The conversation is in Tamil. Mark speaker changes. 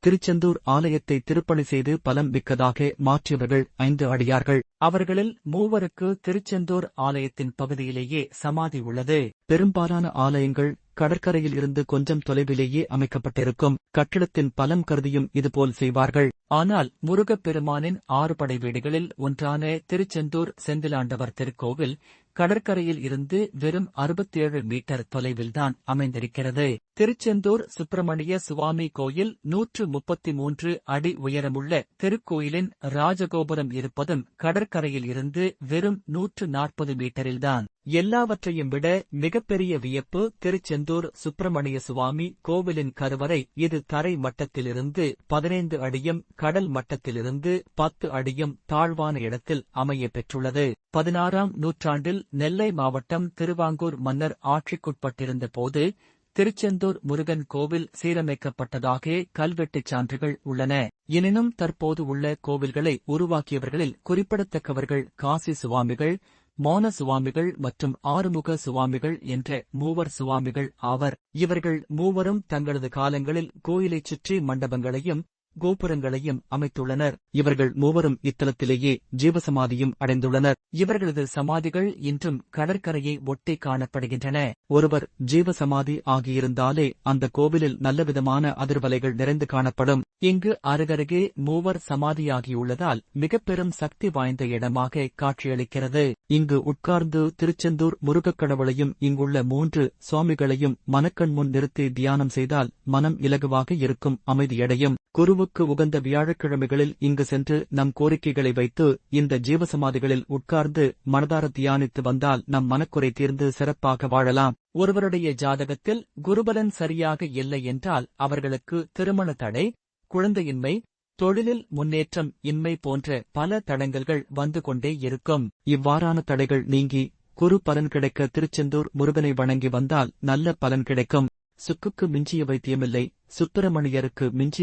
Speaker 1: திருச்செந்தூர் ஆலயத்தை திருப்பணி செய்து பலம் மிக்கதாக மாற்றியவர்கள் 5 அடியார்கள். அவர்களில் 3 திருச்செந்தூர் ஆலயத்தின் பகுதியிலேயே சமாதி உள்ளது. பெரும்பாலான ஆலயங்கள் கடற்கரையில் இருந்து கொஞ்சம் தொலைவிலேயே அமைக்கப்பட்டிருக்கும். கட்டிடத்தின் பலம் கருதியும் இதுபோல் செய்வார்கள். ஆனால் முருகப்பெருமானின் 6 படை வீடுகளில் ஒன்றான திருச்செந்தூர் செந்திலாண்டவர் திருக்கோவில் கடற்கரையில் இருந்து வெறும் 67 மீட்டர் தொலைவில்தான் அமைந்திருக்கிறது. திருச்செந்தூர் சுப்பிரமணிய சுவாமி கோயில் 133 அடி உயரமுள்ள திருக்கோயிலின் ராஜகோபுரம் இருப்பதும் கடற்கரையில் இருந்து வெறும் 140 மீட்டரில்தான். எல்லாவற்றையும் விட மிகப்பெரிய வியப்பு திருச்செந்தூர் சுப்பிரமணிய சுவாமி கோவிலின் கருவறை. இது தரை மட்டத்திலிருந்து 15 அடியும் கடல் மட்டத்திலிருந்து 10 அடியும் தாழ்வான இடத்தில் அமைய பெற்றுள்ளது. 16ஆம் நூற்றாண்டில் நெல்லை மாவட்டம் திருவாங்கூர் மன்னர் ஆட்சிக்குட்பட்டிருந்த போது திருச்செந்தூர் முருகன் கோவில் சீரமைக்கப்பட்டதாக கல்வெட்டுச் சான்றுகள் உள்ளன. எனினும் தற்போது உள்ள கோவில்களை உருவாக்கியவர்களில் குறிப்பிடத்தக்கவர்கள் காசி சுவாமிகள், மோன சுவாமிகள் மற்றும் ஆறுமுக சுவாமிகள் என்ற 3 சுவாமிகள் ஆவர். இவர்கள் 3 தங்களது காலங்களில் கோயிலைச் சுற்றி மண்டபங்களையும் கோபுரங்களையும் அமைத்துள்ளனர். இவர்கள் 3 இத்தலத்திலேயே ஜீவசமாதியும் அடைந்துள்ளனர். இவர்களது சமாதிகள் இன்றும் கடற்கரையை ஒட்டி காணப்படுகின்றன. ஒருவர் ஜீவசமாதி ஆகியிருந்தாலே அந்த கோவிலில் நல்லவிதமான அதிர்வலைகள் நிறைந்து காணப்படும். இங்கு அருகருகே 3 சமாதியாகியுள்ளதால் மிகப் பெரும் சக்தி வாய்ந்த இடமாக காட்சியளிக்கிறது. இங்கு உட்கார்ந்து திருச்செந்தூர் முருகக்கடவுளையும் இங்குள்ள 3 சுவாமிகளையும் மனக்கண் முன் நிறுத்தி தியானம் செய்தால் மனம் இலகுவாக இருக்கும், அமைதியடையும். குருவுக்கு உகந்த வியாழக்கிழமைகளில் இங்கு சென்று நம் கோரிக்கைகளை வைத்து இந்த ஜீவசமாதிகளில் உட்கார்ந்து மனதார தியானித்து வந்தால் நம் மனக்குறை தீர்ந்து சிறப்பாக வாழலாம். ஒருவருடைய ஜாதகத்தில் குருபலன் சரியாக இல்லை என்றால் அவர்களுக்கு திருமண தடை, குழந்தையின்மை, தொழிலில் முன்னேற்றம் இன்மை போன்ற பல தடங்கல்கள் வந்து கொண்டே இருக்கும். இவ்வாறான தடைகள் நீங்கி குரு பலன் கிடைக்க திருச்செந்தூர் முருகனை வணங்கி வந்தால் நல்ல பலன் கிடைக்கும். சுக்குக்கு மிஞ்சிய வைத்தியமில்லை, சுப்பிரமணியருக்கு மிஞ்சிய